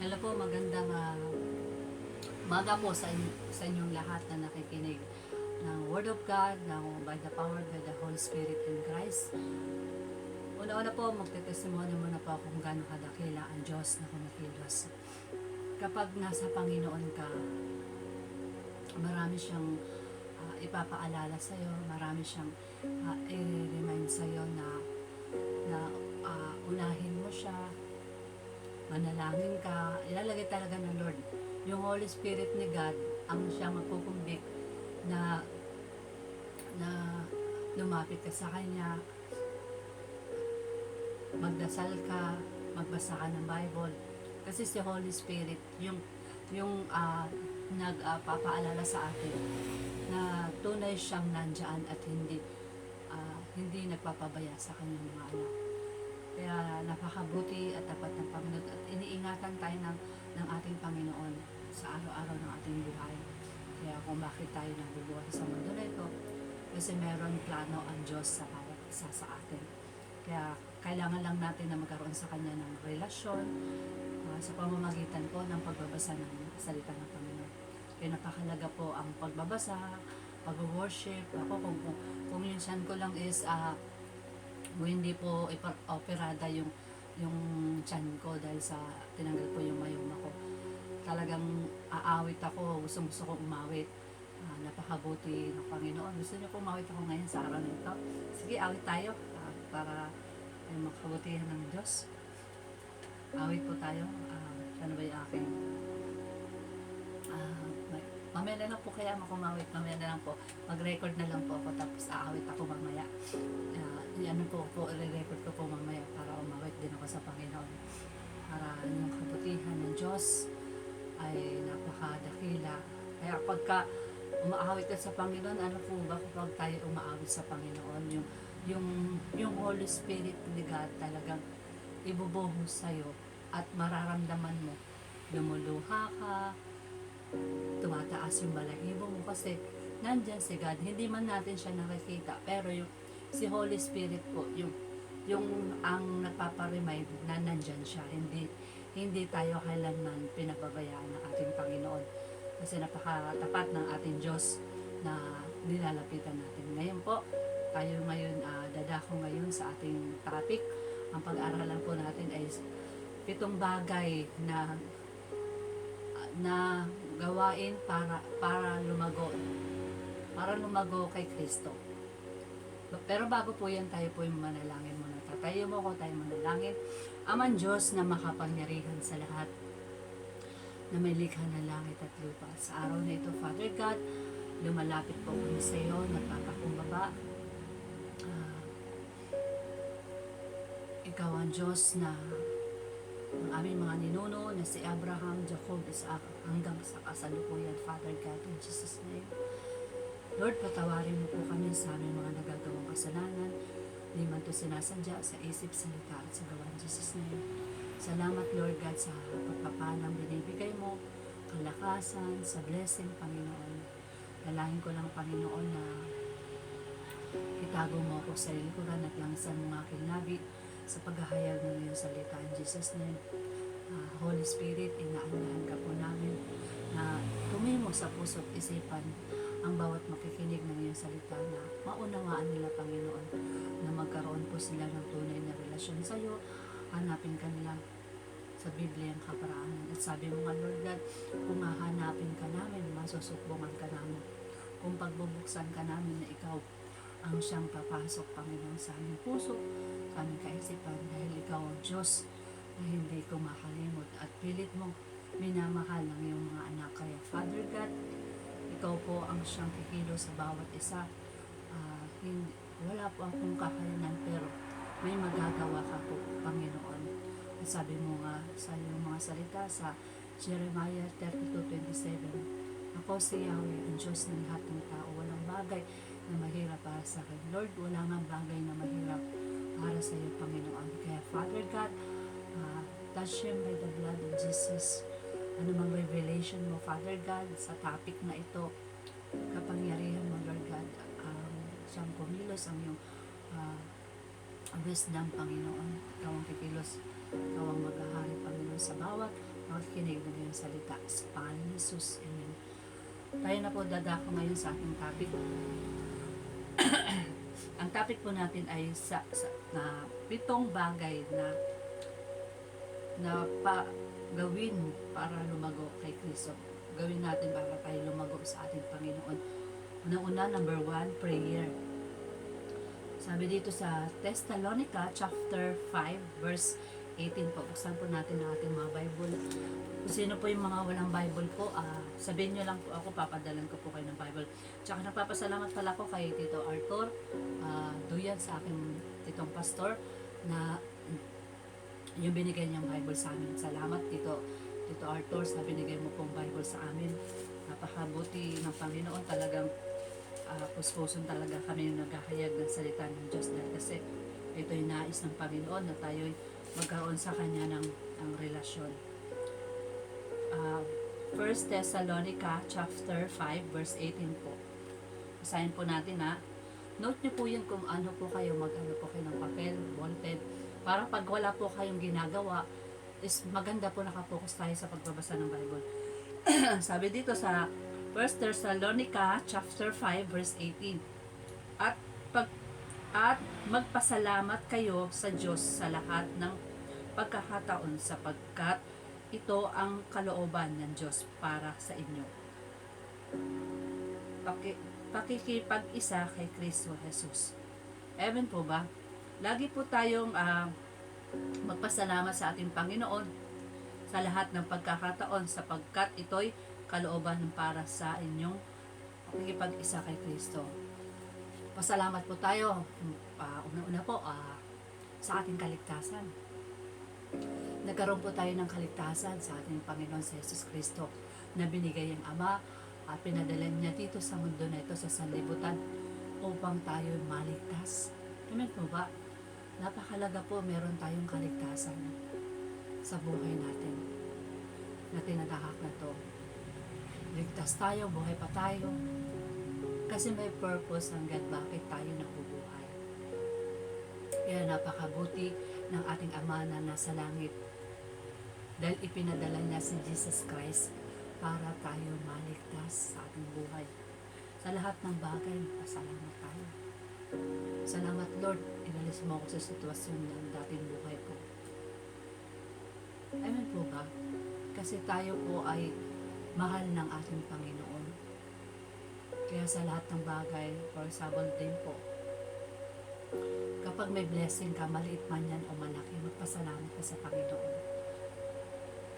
Hello po, magandang umaga po sa inyong lahat na nakikinig ng Word of God, ng by the power by the Holy Spirit in Christ. Una-una po, magtetestimony muna po ako kung gaano kadakila ang Diyos na kumikilos. Kapag nasa Panginoon ka, marami siyang ipapaalala sa iyo, marami siyang i-remind sa iyo na unahin mo siya, manalangin ka, ilalagay talaga ng Lord. Yung Holy Spirit ni God, ang siya magkukumbik na lumapit ka sa Kanya, magdasal ka, magbasa ka ng Bible. Kasi si Holy Spirit, yung nagpapaalala sa atin na tunay siyang nandyan at hindi nagpapabaya sa kanyang mga anak. Kaya napakabuti at dapat ng Panginoon at iniingatan tayo ng ating Panginoon sa araw-araw ng ating buhay. Kaya kung bakit tayo nabubuhay sa mundo na ito, kasi meron plano ang Diyos sa bawat isa sa atin. Kaya kailangan lang natin na magkaroon sa Kanya ng relasyon sa pamamagitan po ng pagbabasa ng salita ng Panginoon. Kaya napakalaga po ang pagbabasa, pag-worship. Ako kung minsan ko lang is kung hindi po operada yung tiyan ko dahil sa tinanggal po yung mayoma ko. Talagang aawit ako, gusto ko umawit. Napakabuti ng Panginoon. Gusto niyo po umawit ako ngayon sa araw na ito? Sige, awit tayo para ay makabutihan ng Diyos. Awit po tayo. Ano ba yung aking mamaya na lang po kaya makumawit. Mamaya na lang po. Mag-record na lang po ako tapos aawit ako mamaya. Ano po, i-record ko po mamaya para umawit din ako sa Panginoon. Para yung kabutihan ng Diyos ay napakadakila. Kaya pagka umaawit ka sa Panginoon, ano po ba kapag tayo umaawit sa Panginoon? Yung Holy Spirit ni God talagang ibubuhos sa'yo at mararamdaman mo. Lumuluha ka, tumataas yung balahibo mo kasi nandyan si God. Hindi man natin siya nakikita, pero si Holy Spirit po, yung ang nagpaparemind na nandyan siya. Hindi tayo kailanman pinababayaan ng ating Panginoon. Kasi napakatapat ng ating Diyos na nilalapitan natin. Ngayon po, tayo ngayon, dadako ngayon sa ating topic. Ang pag-aaralan po natin ay 7 bagay na gawain para lumago kay Kristo. Pero bago po yan, tayo po yung manalangin muna. Tatayo mo ko, tayo manalangin. Amang Diyos na makapangyarihan sa lahat, na may likha ng langit at lupa. Sa araw na ito, Father God, lumalapit po kami sa iyo, nagpapakumbaba. Ikaw ang Diyos na ang aming mga ninuno na si Abraham, Jacob, Isaac, hanggang sa kasalukuyan, Father God, in Jesus' name. Lord, patawarin mo po kami sa aming mga nagagawang kasalanan. Di man to sinasadya sa isip, salita at sa gawa, in Jesus' name. Salamat, Lord God, sa pagpapalang binibigay mo, kalakasan, sa blessing, Panginoon. Dalahin ko lang, Panginoon, na itago mo ako sa likuran at langsan mo ng aking labi sa paghahayag ng iyong salita. In Jesus' name, Holy Spirit, inaanyahan ka po namin na tumimo sa puso't isipan ang bawat makikinig ng iyong salita na maunawaan nila, Panginoon, na magkaroon po sila ng tunay na relasyon sa iyo. Hanapin ka nila sa Biblia ang kaparaanan. At sabi mo nga, Lord God, kung hahanapin ka namin, masusukbungan ka namin. Kung pagbubuksan ka namin na ikaw ang siyang papasok, Panginoon, sa aming puso, sa aming kaisipan, dahil ikaw ang Diyos na hindi ko makalimot at pilit mong minamahal ng iyong mga anak. Kaya, Father God, ikaw po ang siyang kikilo sa bawat isa. Wala po akong kakayanan, pero may magagawa ka po, Panginoon. At sabi mo nga sa iyong mga salita sa Jeremiah 32:27, ako si Yahweh, ang Diyos ng lahat ng tao. Walang bagay na mahirap para sa akin. Lord, wala nga bagay na mahirap para sa iyo, Panginoon. Kaya, Father God, touch him by the blood of Jesus. Ano mang revelation mo, Father God, sa topic na ito, kapangyarihan mo, Lord God, siyang kumilos ang iyong wisdom, Panginoon. Ikaw ang kikilos, ikaw ang maghahari, Panginoon, sa bawat makikinig ng iyong salita. Sa pangalan ni Jesus. Amen. Tayo na po dadako ngayon sa ating topic. Ang topic po natin ay na 7 bagay na gawin para lumago kay Kristo. Gawin natin para tayo lumago sa ating Panginoon. Unang-una, number 1, prayer. Sabi dito sa Thessalonica chapter 5 verse 18 po. Buksan po natin ang ating mga Bible. Kung sino po yung mga walang Bible po, sabihin nyo lang po ako, papadalan ko po kayo ng Bible. Tsaka nagpapasalamat pala ko kay Tito Arthur Duyan, sa aking titong pastor, na yung binigay niyang Bible sa amin. Salamat Tito Arthur, sa binigay mo pong Bible sa amin. Napakabuti ng Panginoon, talagang puspuson talaga kami yung naghahayag ng salita ng Diyos, dahil kasi ito'y nais ng Panginoon na tayo'y magkaroon sa Kanya ng relasyon. 1 Thessalonica chapter 5 verse 18 po. Basahin po natin Note nyo po yun kung ano po kayo, mag-ano po kayo ng papel, ballpen. Para pag wala po kayong ginagawa, is maganda po nakapokus tayo sa pagbabasa ng Bible. Sabi dito sa 1 Thessalonica chapter 5 verse 18. At magpasalamat kayo sa Diyos sa lahat ng pagkakataon, sapagkat ito ang kalooban ng Diyos para sa inyo. Pakikipag-isa kay Kristo Jesus. Amen po ba? Lagi po tayong magpasalamat sa ating Panginoon sa lahat ng pagkakataon, sapagkat ito'y kalooban para sa inyong pakikipag-isa kay Kristo. Pasalamat po tayo, una-una po, sa ating kaligtasan. Nagkaroon po tayo ng kaligtasan sa ating Panginoon sa Jesus Kristo, na binigay ang Ama at pinadala niya dito sa mundo na ito, sa sanlibutan, upang tayo maligtas. Amen po ba? Napakalaga po, meron tayong kaligtasan sa buhay natin na tinatahak na to. Ligtas tayo, buhay pa tayo, kasi may purpose ang God bakit tayo nabubuhay. Kaya napakabuti ng ating Ama na nasa langit, dahil ipinadala niya si Jesus Christ para tayo maligtas sa ating buhay. Sa lahat ng bagay, pasalamat tayo. Salamat Lord, inalis mo ako sa sitwasyon ng dating buhay ko. Amen po ba? Kasi tayo po ay mahal ng ating Panginoon. Kaya sa lahat ng bagay, for example din po, kapag may blessing ka, maliit man yan o malaki, magpasalamat ka sa Panginoon.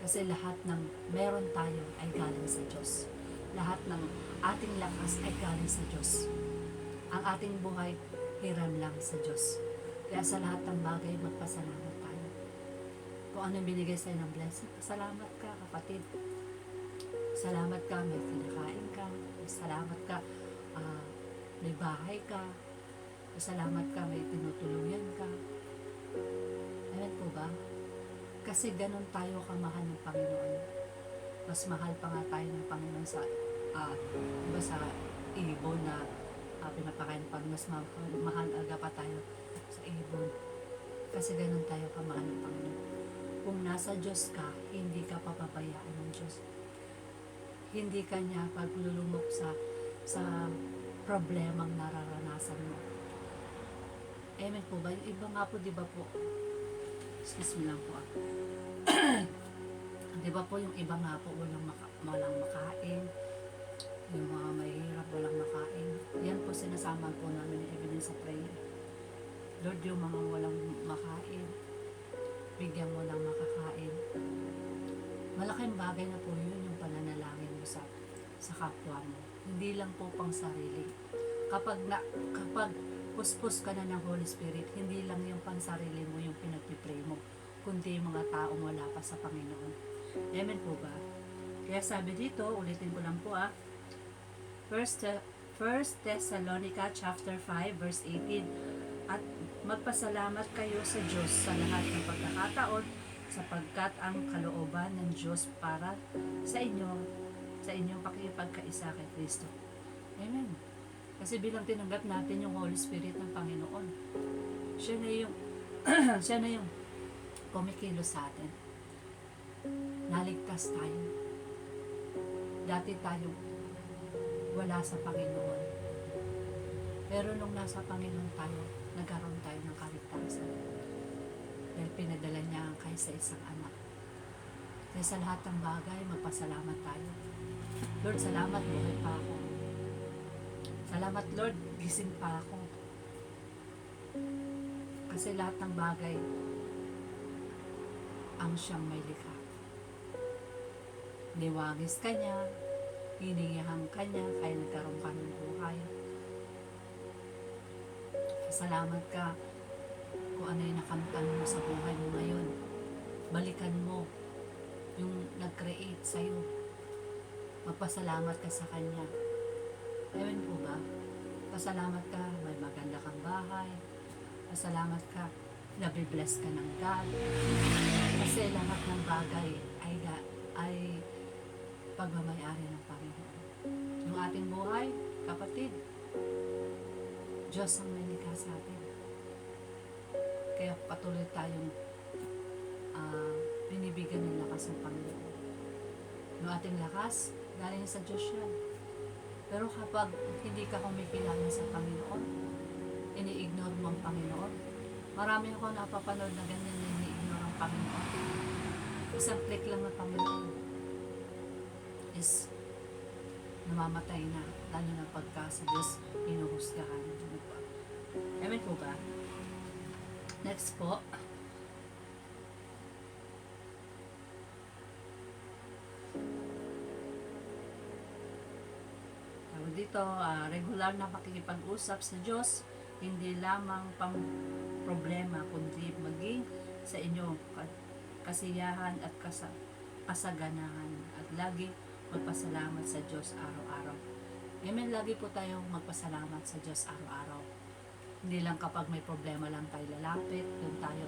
Kasi lahat ng meron tayo ay galing sa Diyos. Lahat ng ating lakas ay galing sa Diyos. Ang ating buhay, hiram lang sa Diyos. Kaya sa lahat ng bagay, magpasalamat tayo. Kung anong binigay sa'yo ng blessing, pasalamat ka, kapatid. Salamat ka, may kinakain ka. Salamat ka, may bahay ka. Salamat ka, may tinutuluyan ka. Amen po ba? Kasi ganun tayo kamahal ng Panginoon. Mas mahal pa nga tayo ng Panginoon sa sa ibon na pinapakain pa. Mas mahal aga pa tayo sa ibon. Kasi ganun tayo kamahal ng Panginoon. Kung nasa Diyos ka, hindi ka papabayaan ng Diyos. Hindi ka niya paglulumok sa problemang nararanasan mo. Amen po ba? Yung iba nga po, di ba po? Excuse me lang po. Di ba po yung iba nga po, walang makain. Yung mga mahirap, walang makain. Yan po sinasama po namin yung evidence sa prayer. Lord, yung mga walang makain, bigyan mo ng makakain. Malaking bagay na po yun, yung pananalangin mo sa kapwa mo. Hindi lang po pang sarili. Kapag puspos ka na ng Holy Spirit, hindi lang yung pang sarili mo yung pinagpipray mo, kundi yung mga taong wala pa sa Panginoon. Amen po ba? Kaya sabi dito, ulitin ko lang po 1 Thessalonica chapter 5 verse 18. At magpasalamat kayo sa Diyos sa lahat ng pagkakataon, sapagkat ang kalooban ng Diyos para sa inyong pakikipagkaisa kay Kristo. Amen. Kasi bilang tinanggap natin yung Holy Spirit ng Panginoon, siya na yung kumikilos sa atin. naligtas tayo. Dati tayo wala sa Panginoon. Pero nung nasa Panginoon tayo, nagkaroon tayo ng kaligtasan. Dahil pinadala niya ang kahit sa isang anak. Kaya sa lahat ng bagay, magpasalamat tayo. Lord, salamat, buhay pa ako. Salamat, Lord, gising pa ako. Kasi lahat ng bagay, ang siyang may likha. Niwagis ka niya, hiningihan ka niya, kaya nagkaroon ka ng buhay. Salamat ka kung ano yung nakamtan mo sa buhay mo ngayon. Balikan mo yung nag-create sa'yo. Magpasalamat ka sa Kanya. Amen po ba? Pasalamat ka, may maganda kang bahay. Pasalamat ka, nabibless ka ng God. Kasi lahat ng bagay ay pagmamayari ng Panginoon. Yung ating buhay, kapatid, Diyos ang may likha sa atin. Kaya patuloy tayong binibigyan ng lakas ng Panginoon. Yung ating lakas, galing sa Diyos yan. Pero kapag hindi ka kumikilala sa Panginoon, ini-ignore mo ang Panginoon. Marami ako napapanood na ganyan na ini-ignore ang Panginoon. Isang click lang ng Panginoon is namamatay na, lalo na pagka sa Diyos inuhusgahan. Amen po ba? Next po, dito, regular na pakikipag-usap sa Diyos, hindi lamang pang problema, kundi maging sa inyo kasiyahan at kasaganahan, at lagi magpasalamat sa Diyos araw-araw. Amen, lagi po tayong magpasalamat sa Diyos araw-araw. Hindi lang kapag may problema lang tayo lalapit, doon tayo,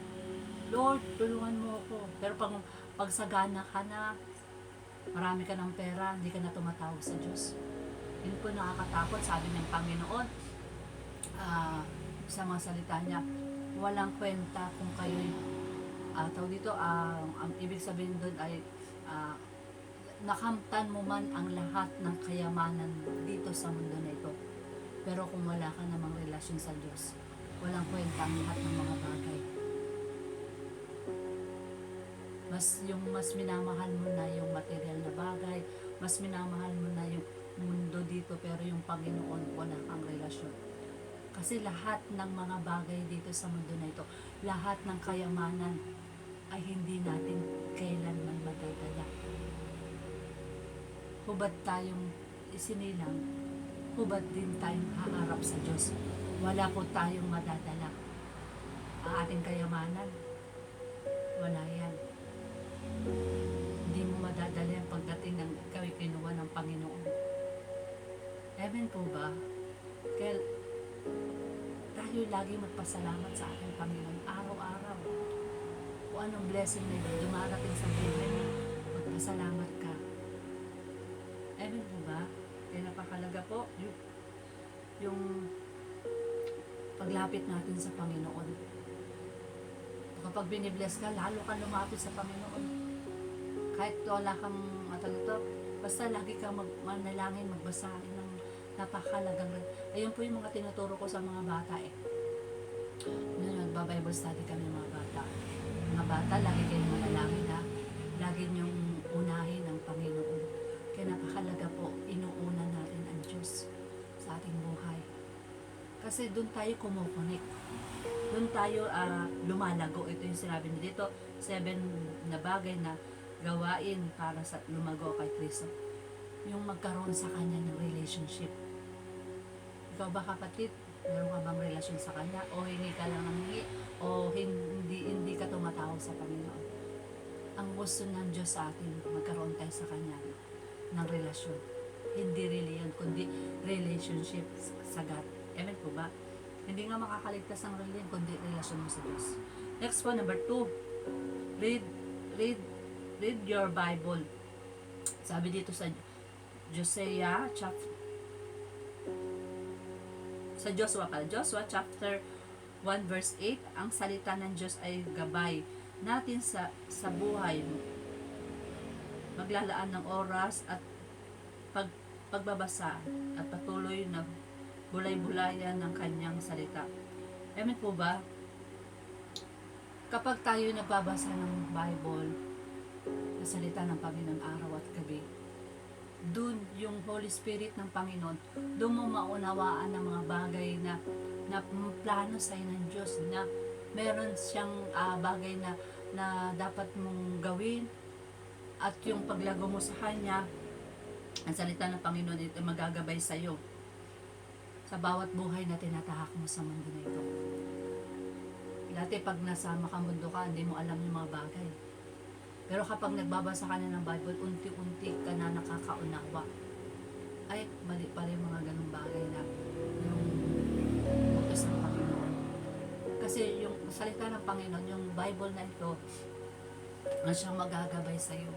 Lord, tulungan mo ako. Pero pag sagana ka na, marami ka ng pera, hindi ka na tumatawag sa Diyos. Yun po nakakatakot, sabi ng Panginoon, sa mga salita niya, walang kwenta kung kayo'y, tawag dito, ang ibig sabihin doon ay, nakamtan mo man ang lahat ng kayamanan dito sa mundo na ito. Pero kung wala ka namang relasyon sa Diyos, walang kwenta ang lahat ng mga bagay. Mas minamahal mo na yung material na bagay, mas minamahal mo na yung mundo dito, pero yung Panginoon, wala kang relasyon. Kasi lahat ng mga bagay dito sa mundo na ito, lahat ng kayamanan ay hindi natin kailanman madadala. Hubad tayong isinilang, hubad din tayong haharap sa Diyos. Wala po tayong madadala. Ang ating kayamanan, wala yan. Hindi mo madadala yan pagdating ng ikaw ay kinuha ng Panginoon. Amen po ba? Kaya tayo lagi magpasalamat sa ating Panginoon araw-araw. Kung anong blessing na dumarating sa buhay mo, magpasalamat ka. Amen po ba? Kaya napakalaga po yung paglapit natin sa Panginoon. Kapag binibless ka, lalo ka lumapit sa Panginoon. Kahit wala kang matalito, basta lagi kang manalangin, magbasa ng napakalagang. Ayun po yung mga tinuturo ko sa mga bata eh. Nagba-Bible study kami ng mga bata. Mga bata, lagi kayong manalangin na, lagi niyong unahin ang Panginoon. Kaya napakalaga po, inuuna natin ang Diyos sa ating buhay. Kasi doon tayo kumukonek. Doon tayo lumalago. Ito yung sinabi niya dito, 7 na bagay na gawain para sa lumago kay Kristo. Yung magkaroon sa Kanya ng relationship. Ikaw ba kapatid? Meron ka bang relasyon sa Kanya? O hingi ka lang ng hingi? O hindi ka tumatawag sa Panginoon? Ang gusto ng Diyos sa atin, magkaroon tayo sa Kanya ng relasyon. Hindi religion, kundi relationship sa God. Amen po ba? Hindi nga makakaligtas ang religion, kundi relasyon mo sa Diyos. Next po, number 2. Read your Bible. Sabi dito sa Joshua chapter 1 verse 8, ang salita ng Diyos ay gabay natin sa buhay mo. maglalaan ng oras at pagbabasa at patuloy na bulay-bulayan ng kanyang salita. Amen po ba? Kapag tayo nagbabasa ng Bible, na salita ng Panginoon araw at gabi, dun yung Holy Spirit ng Panginoon, dun mo maunawaan ng mga bagay na plano sa'yo ng Diyos, na meron siyang bagay na dapat mong gawin, at yung paglago mo sa Kanya, ang salita ng Panginoon ito magagabay sa'yo sa bawat buhay na tinatahak mo sa mundo na ito. Dati pag nasa makamundo ka, hindi mo alam yung mga bagay. Pero kapag nagbabasa ka na ng Bible, unti-unti ka na nakakaunawa. Ay, mali pala yung mga ganung bagay na yung utos ng Panginoon. Kasi yung salita ng Panginoon, yung Bible na ito, ang siyang magagabay sa iyo.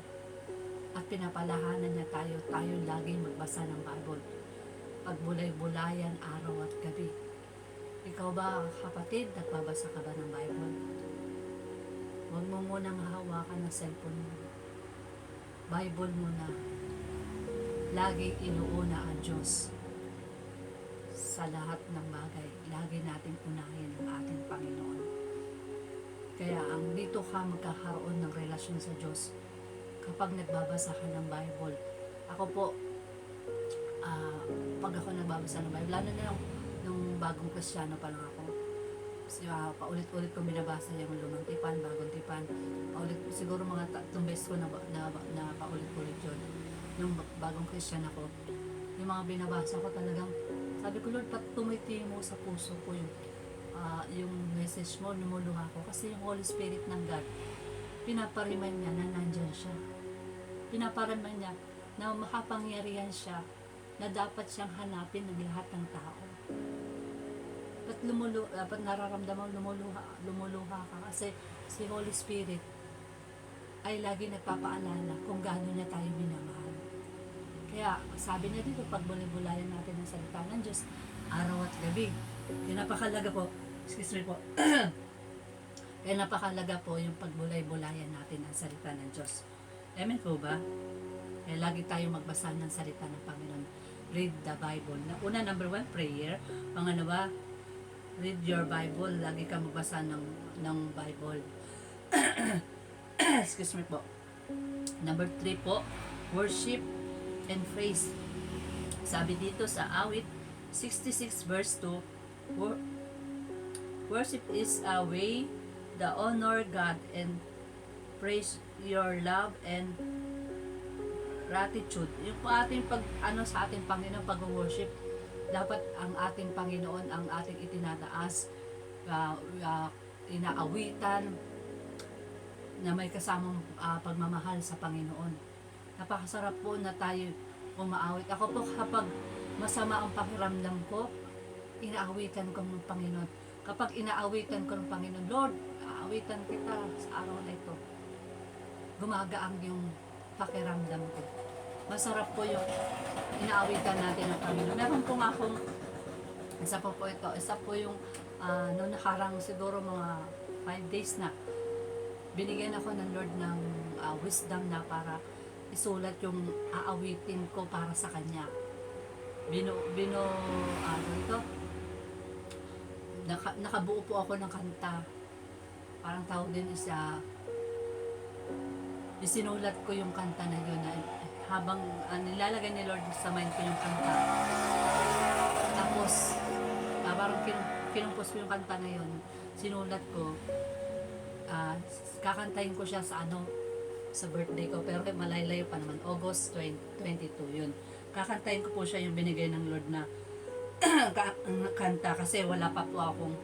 At pinapalahanan niya tayo laging magbasa ng Bible. Pagbulay-bulayan araw at gabi. Ikaw ba, kapatid, nagbabasa ka ba ng Bible? Huwag mo munang hahawakan ng cellphone mo. Bible mo na. Lagi inuuna ang Diyos sa lahat ng bagay. Lagi nating unahin ang ating Panginoon. Kaya ang dito ka magkakaroon ng relasyon sa Diyos kapag nagbabasa ka ng Bible. Ako po, pag ako nagbabasa ng Bible, lalo na nung bagong Kristiyano pa lang ako, paulit-ulit ko binabasa yung lumang tipan, bagong tipan, siguro mga 3 beses ko na paulit-ulit yun. Nung bagong Kristiyano ako, yung mga binabasa ko talagang, sabi ko, Lord, tumiti mo sa puso ko yung message mo, lumuluha ko. Kasi yung Holy Spirit ng God, pinapariman niya na nandyan siya. Pinapariman niya na makapangyarihan siya, na dapat siyang hanapin ng lahat ng tao. Dapat nararamdaman lumuluha ka kasi si Holy Spirit ay lagi nagpapaalala kung gaano niya tayo minamahal. Kaya sabi niya dito, pagbulay-bulayan natin ang salita ng Diyos araw at gabi. Kaya napakalaga po, excuse me po, kaya napakalaga po yung pagbulay-bulayan natin ang salita ng Diyos. Amen po ba? Kaya lagi tayo magbasa ng salita ng Panginoon. Read the Bible. Una, number 1, prayer. Pangalawa, read your Bible. Lagi ka magbasa ng Bible. Excuse me po. Number 3 po, worship and praise. Sabi dito sa awit 66 verse 2, worship is a way the honor God and praise your love and gratitude. Yung po ating sa ating Panginoon pag-worship, dapat ang ating Panginoon ang ating itinataas, inaawitan na may kasamang pagmamahal sa Panginoon. Napakasarap po na tayo umaawit. Ako po kapag masama ang pakiramdam ko, inaawitan ko ng Panginoon. Kapag inaawitan ko ng Panginoon, Lord, aawitan kita sa araw na ito. Gumagaang yung pakiramdam ko. Masarap po yung inaawitan natin ng Panginoon. Meron po nga akong, isa po yung noong nakarang siguro mga 5 days na, binigyan ako ng Lord ng wisdom na para isulat yung aawitin ko para sa Kanya. Nakabuo po ako ng kanta. Parang tawag din isinulat ko yung kanta na yun na habang nilalagay ni Lord sa mind ko yung kanta. Tapos, parang kinumpos ko yung kanta na yun. Sinulat ko. Kakantahin ko siya sa birthday ko. Pero malayo pa naman. August 22 yun. Kakantahin ko po siya yung binigay ng Lord na kanta. Kasi wala pa po akong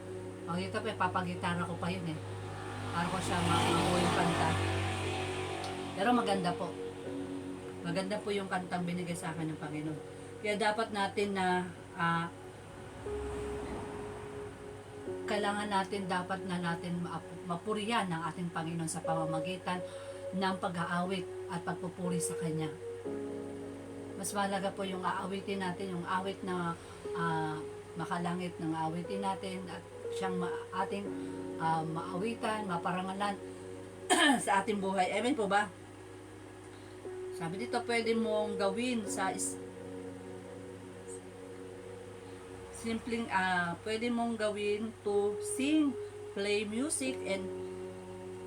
papagitara ko pa yun eh. Para ko siya makuha yung kanta. Pero maganda po. Maganda po yung kantang binigay sa akin ng Panginoon. Kaya dapat natin na kailangan natin mapurihan ng ating Panginoon sa pamamagitan ng pag-aawit at pagpupuri sa Kanya. Mas mahalaga po yung aawitin natin, yung awit na makalangit ng aawitin natin at siyang ating maawitan, maparangalan sa ating buhay. Amen po ba? Sabi dito, pwede mong gawin sa pwede mong gawin to sing, play music, and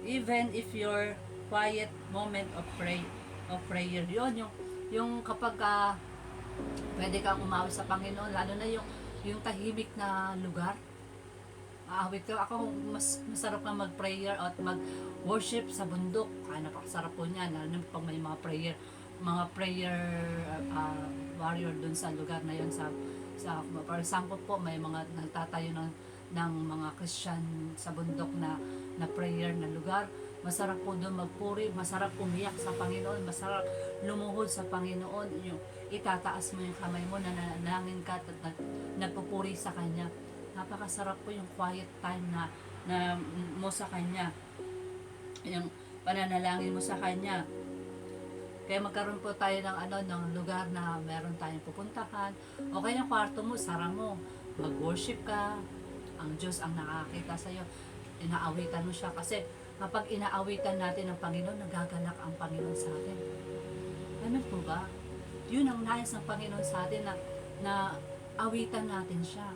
even if your quiet moment of prayer. Yun, yung kapag pwede kang umawi sa Panginoon, lalo na yung tahimik na lugar. Aawit ka. Ako, masarap na mag-prayer at mag-worship sa bundok. Napakasarap po niya. Lalo na pag may mga prayer warrior dun sa lugar na yun. For example po, may mga nagtatayo ng mga Christian sa bundok na prayer na lugar. Masarap po doon magpuri, masarap umiyak sa Panginoon, masarap lumuhod sa Panginoon. Yung itataas mo yung kamay mo, nanalangin ka at nagpupuri sa Kanya. Napakasarap po yung quiet time na mo sa Kanya. Yung pananalangin mo sa Kanya. Kaya magkaroon po tayo ng lugar na meron tayong pupuntahan. O kaya yung kwarto mo, sara mo. Mag-worship ka. Ang Diyos ang nakakita sa iyo. Inaawitan mo siya. Kasi kapag inaawitan natin ang Panginoon, nagagalak ang Panginoon sa atin. Ano po ba? Yun ang nais ng Panginoon sa atin na awitan natin siya.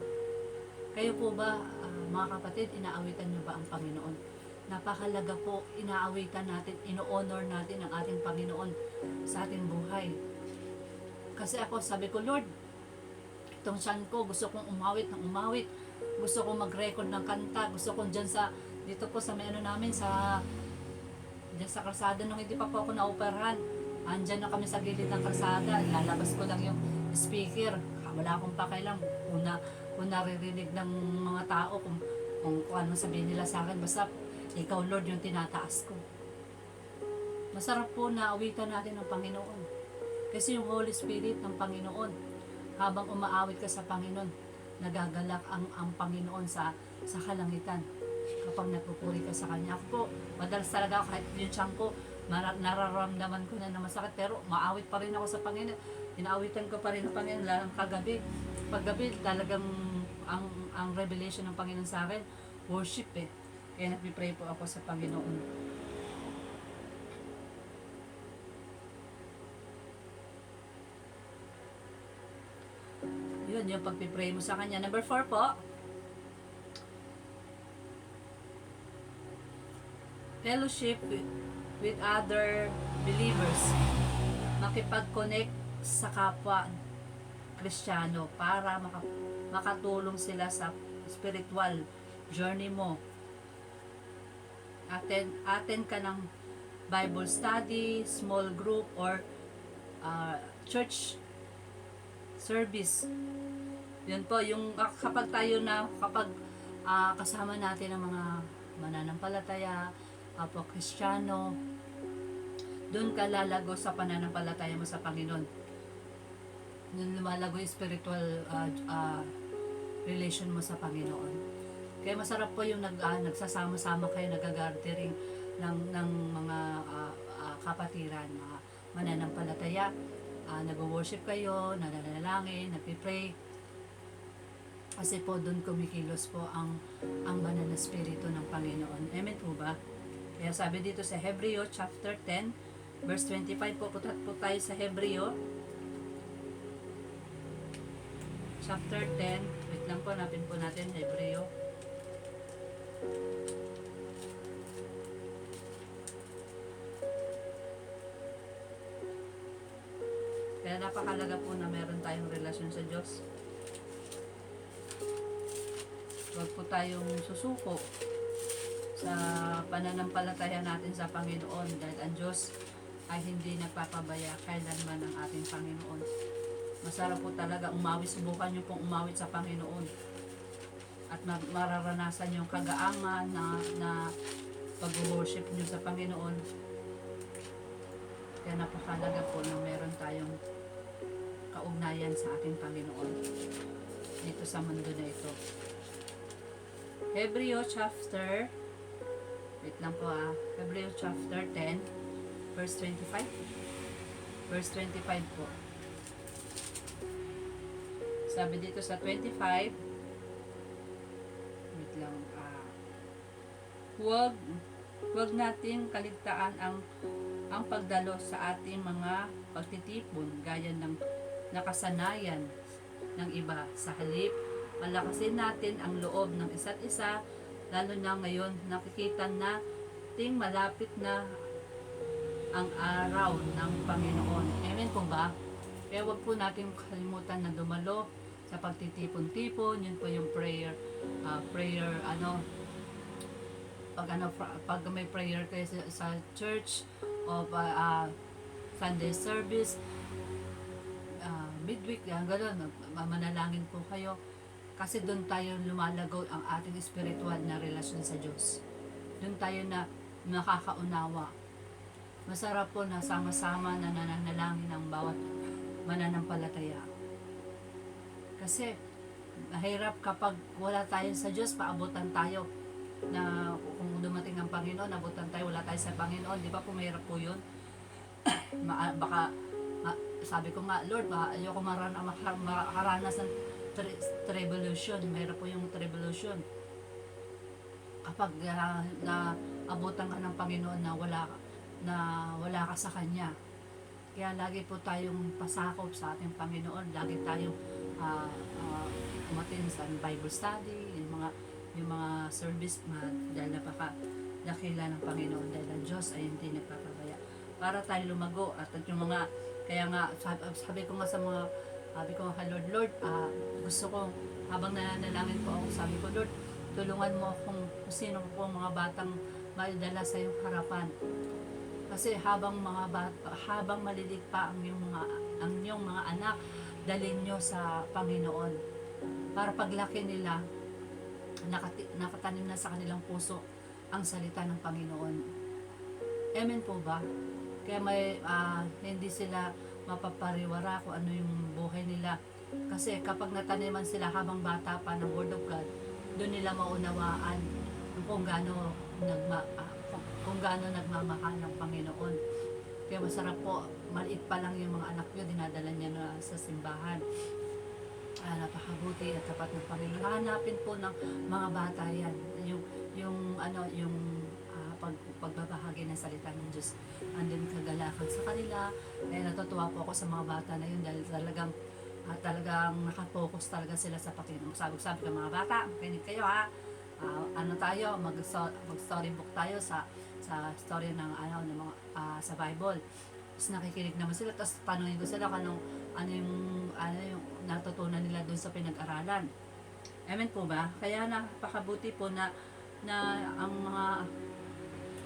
Kayo po ba, mga kapatid, inaawitan niyo ba ang Panginoon? Napakalaga po, inaawitan natin, ino-honor natin ang ating Panginoon sa ating buhay. Kasi ako, sabi ko, Lord, itong tiyan ko, gusto kong umawit ng umawit. Gusto kong mag-record ng kanta. Gusto kong dito po sa may namin, dyan sa kalsada, nung hindi pa po ako na-operahan. Andyan na kami sa gilid ng kalsada. Lalabas ko lang yung speaker. Wala akong pakialam kung naririnig ng mga tao kung ano sabihin nila sa akin. Basta ikaw, Lord, yung tinataas ko. Masarap po na awitan natin ng Panginoon. Kasi yung Holy Spirit ng Panginoon, habang umaawit ka sa Panginoon, nagagalak ang Panginoon sa kalangitan. Kapag nagpupuri ka sa Kanya. Ako po, madalas talaga kahit yung tiyan ko, nararamdaman ko na masakit, pero maawit pa rin ako sa Panginoon. Inaawitan ko pa rin ang Panginoon lang kagabi. Paggabi, talagang ang revelation ng Panginoon sa akin, worship Kaya nagpipray po ako sa Panginoon. Yun, yung pagpipray mo sa Kanya. Number 4 po, fellowship with other believers. Makipag-connect sa kapwa Kristiyano para makatulong sila sa spiritual journey mo. Attend ka ng Bible study, small group, or church service. Yun po, yung kapag kasama natin ang mga mananampalataya, kapwa Kristiyano, doon ka lalago sa pananampalataya mo sa Panginoon. Doon lumalago yung spiritual relation mo sa Panginoon. Kaya masarap po yung nagsasama-sama kayo, nag-gathering ng mga kapatiran, mga mananampalataya, nag-worship kayo, nananalangin, nagpipray. Kasi po doon kumikilos po ang banal na spirito ng Panginoon. Amen po ba? Kaya sabi dito sa Hebreo chapter 10, verse 25 po, putat po tayo sa Hebreo chapter 10. Wait lang po, napin po natin Hebreo. Kaya napakalaga po na meron tayong relasyon sa Diyos. Huwag po tayong susuko sa pananampalataya natin sa Panginoon, dahil ang Diyos ay hindi nagpapabaya kailanman ng ating Panginoon. Masarap po talaga umawi, subukan nyo pong umawit sa Panginoon at mararanasan yung kagaangan na pag-worship nyo sa Panginoon. Kaya napakalaga po na meron tayong kaugnayan sa ating Panginoon dito sa mundo na ito. Hebreo chapter, wait lang po Hebreo chapter 10, verse 25. Verse 25 po. Sabi dito sa 25, wait lang, huwag natin kaligtaan ang pagdalo sa ating mga pagtitipon gaya ng nakasanayan ng iba. Sa halip, palakasin natin ang loob ng isa't isa, lalo na ngayon nakikita na ting malapit na ang araw ng Panginoon. Amen po ba? Kaya wag po natin kalimutan na dumalo sa pagtitipon-tipon. Yun po yung prayer, pag may prayer kayo sa church o Sunday service, midweek, gano'n, manalangin po kayo. Kasi doon tayo lumalago ang ating spiritual na relasyon sa Diyos. Doon tayo na nakakaunawa. Masarap po na sama-sama na nananalangin ang bawat mananampalataya. Kasi mahirap kapag wala tayo sa Diyos, paabutan tayo na kung dumating ang Panginoon, abutan tayo, wala tayo sa Panginoon. Di ba po mahirap po yun? Sabi ko nga, Lord, ayoko makaranas ng tribulation. Mahirap po yung tribulation. Kapag naabutan ka ng Panginoon na wala ka sa Kanya. Kaya lagi po tayong pasakop sa ating Panginoon. Lagi tayong umatin sa Bible study, yung mga service dahil napakadakila ng Panginoon, dahil ang Diyos ay hindi nagpapabaya. Para tayo lumago at yung mga, kaya nga sabi ko nga kay Lord, gusto ko habang nananalangin po ako, sabi ko, Lord, tulungan mo kung sino po mga batang maidala sa iyong harapan. Kasi habang malilit pa ang iyong mga anak, dalhin nyo sa Panginoon. Para paglaki nila, nakatanim na sa kanilang puso ang salita ng Panginoon. Amen po ba? Kaya hindi sila mapapariwara kung ano yung buhay nila. Kasi kapag nataniman sila habang bata pa ng Word of God, doon nila maunawaan kung gaano nagmamahal ng Panginoon. Kaya masarap po, maliit pa lang yung mga anak nyo, dinadala niya na sa simbahan. Napakabuti at tapat ng Panginoon. Hanapin po ng mga bata yan. Pagbabahagi ng salita ng Diyos. Andun kagalakan sa kanila. Kaya natutuwa po ako sa mga bata na yun dahil talagang nakapokus talaga sila sa Panginoon. Sabi ko mga bata, makinig kayo ha. Mag-storybook tayo sa story ng mga sa Bible. Tapos nakikinig naman sila, tapos tanungin ko sila kung ano yung natutunan nila doon sa pinag-aralan. Amen po ba? Kaya napakabuti po na ang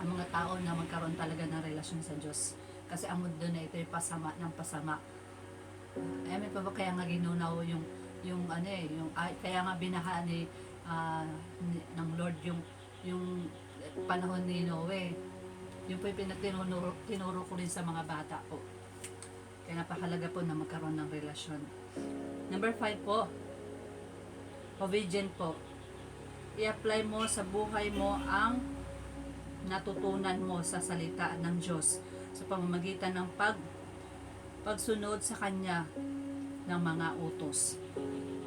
mga tao na magkaroon talaga ng relasyon sa Diyos. Kasi ang mundo na ito ay pasama ng pasama. Amen po ba? Kaya nga ginunaw kaya nga binaha ng Lord yung panahon ni Noe. Yung po yung tinuro ko rin sa mga bata po. Kaya napakalaga po na magkaroon ng relasyon. Number 5 po, obedient po. I-apply mo sa buhay mo ang natutunan mo sa salita ng Diyos sa pamamagitan ng pagsunod sa Kanya ng mga utos.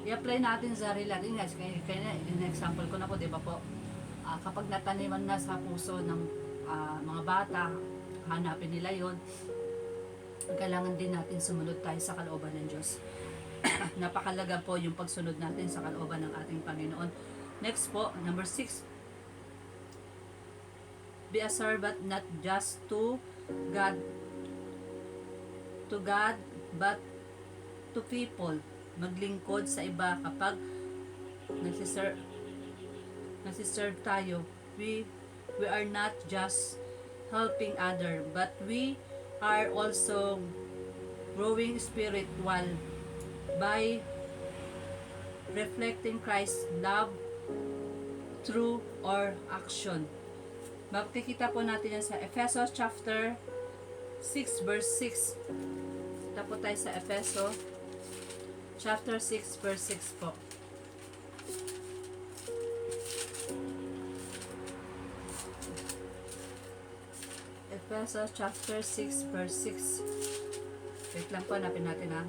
I-apply natin sa sarili. Kaya in-example ko na po, di ba po? Kapag nataniman na sa puso ng mga bata, hanapin nila yon. Kailangan din natin sumunod tayo sa kalooban ng Diyos. Napakalaga po yung pagsunod natin sa kalooban ng ating Panginoon. Next po, number 6. Be a servant not just to God, but to people. Maglingkod sa iba kapag nagsiserve tayo. We are not just helping other, but we are also growing spiritual by reflecting Christ's love through our action. Makikita po natin yan sa Ephesians chapter 6 verse 6. Kita po tayo sa Ephesians chapter 6 verse 6 po. Ephesians chapter 6 verse 6. Wait lang po, hanapin natin ha.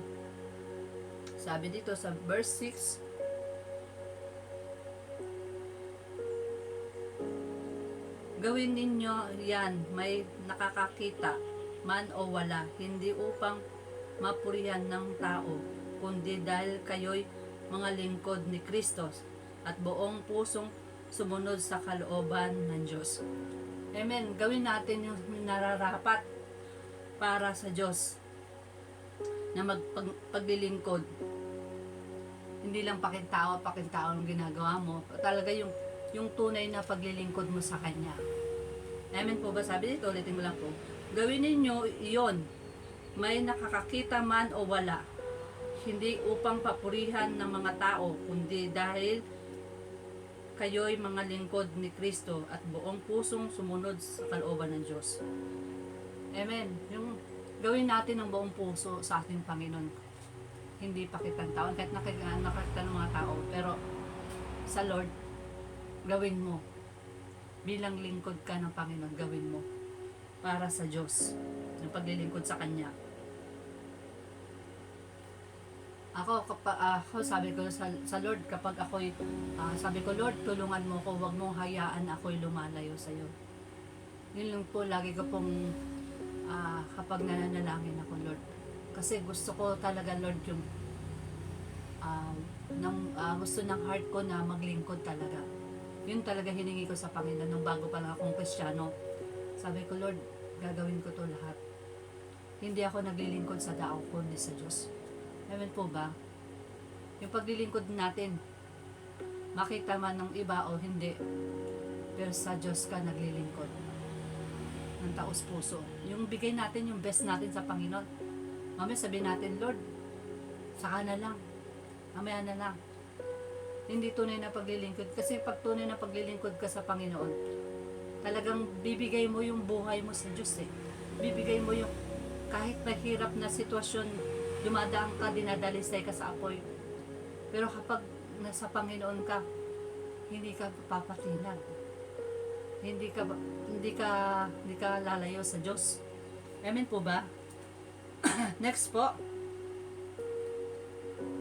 Sabi dito sa verse 6, gawin ninyo yan, may nakakakita man o wala, hindi upang mapurihan ng tao, kundi dahil kayo'y mga lingkod ni Kristo at buong pusong sumunod sa kalooban ng Diyos. Amen. Gawin natin yung nararapat para sa Diyos na paglilingkod. Hindi lang pakintao ang ginagawa mo. Talaga yung tunay na paglilingkod mo sa Kanya. Amen po ba? Sabi dito, ulitin mo lang po. Gawin ninyo iyon, may nakakakita man o wala, hindi upang papurihan ng mga tao, kundi dahil kayo'y mga lingkod ni Kristo at buong pusong sumunod sa kalooban ng Diyos. Amen. Yung gawin natin ng buong puso sa ating Panginoon. Hindi pakitang tao, kahit nakita ng mga tao, pero sa Lord, gawin mo. Bilang lingkod ka ng Panginoon, gawin mo para sa Diyos, yung paglilingkod sa Kanya. Ako sabi ko sa Lord, kapag ako'y sabi ko, Lord, tulungan mo ko, huwag mong hayaan ako'y lumalayo sa iyo. Yun lang po, lagi ko pong kapag nananalangin ako, Lord. Kasi gusto ko talaga, Lord, yung gusto ng heart ko na maglingkod talaga. Yun talaga hiningi ko sa Panginoon nung bago pa lang akong Kristiyano. Sabi ko, Lord, gagawin ko to lahat. Hindi ako naglilingkod sa tao, kundi sa Diyos. Amen po ba? Yung paglilingkod natin, makita man ng iba o hindi, pero sa Diyos ka naglilingkod ng taos puso. Yung bigay natin yung best natin sa Panginoon. Mamaya sabihin natin, Lord, saka na lang. Mamaya na lang. Hindi tunay na paglilingkod. Kasi pag tunay na paglilingkod ka sa Panginoon, talagang bibigay mo yung buhay mo sa Diyos eh. Bibigay mo yung kahit mahirap na sitwasyon, dumadaan ka, dinadalisay ka sa apoy. Pero kapag nasa Panginoon ka, hindi ka papatinag. Hindi ka lalayo sa Diyos. Amen po ba? Next po.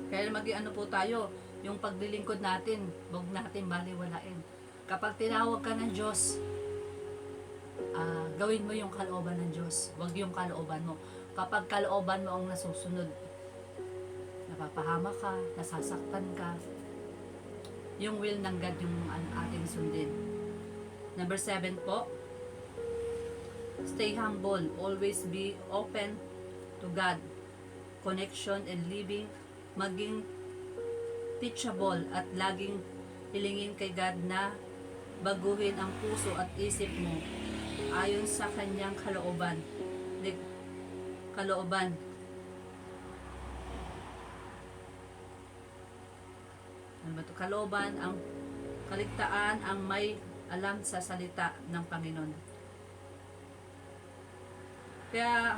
Kaya mag-ano po tayo, yung paglilingkod natin, huwag natin baliwalain. Kapag tinawag ka ng Diyos, gawin mo yung kalooban ng Diyos. Huwag yung kalooban mo. Kapag kalooban mo ang nasusunod, napapahama ka, nasasaktan ka, yung will ng God yung ating sundin. Number 7 po, stay humble, always be open to God, connection and living, maging teachable at laging hilingin kay God na baguhin ang puso at isip mo ayon sa kanyang kalooban. Ano ba ito? Kalooban, ang kaligtaan, ang may alam sa salita ng Panginoon. Kaya,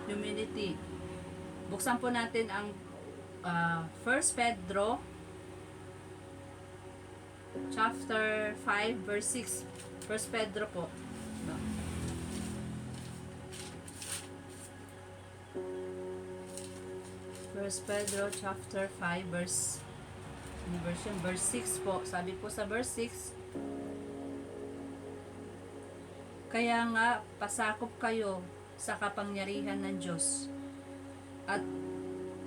humility. Buksan po natin ang 1 Pedro chapter 5 verse 6. 1 Pedro po. No. First Pedro chapter 5 verse 6 po. Sabi po sa verse 6, kaya nga pasakop kayo sa kapangyarihan ng Diyos at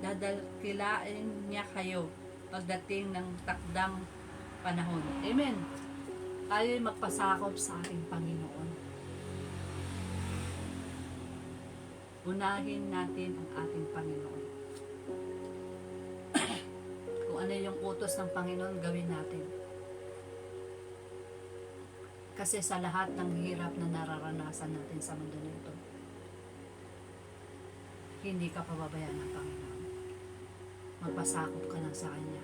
dadalkilain niya kayo pagdating ng takdang panahon. Amen. Tayo'y magpasakop sa ating Panginoon. Unahin natin ang ating Panginoon. Kung ano yung utos ng Panginoon, gawin natin. Kasi sa lahat ng hirap na nararanasan natin sa mundo nito, hindi ka pababayaan ng Panginoon. Magpasakop ka lang sa Kanya.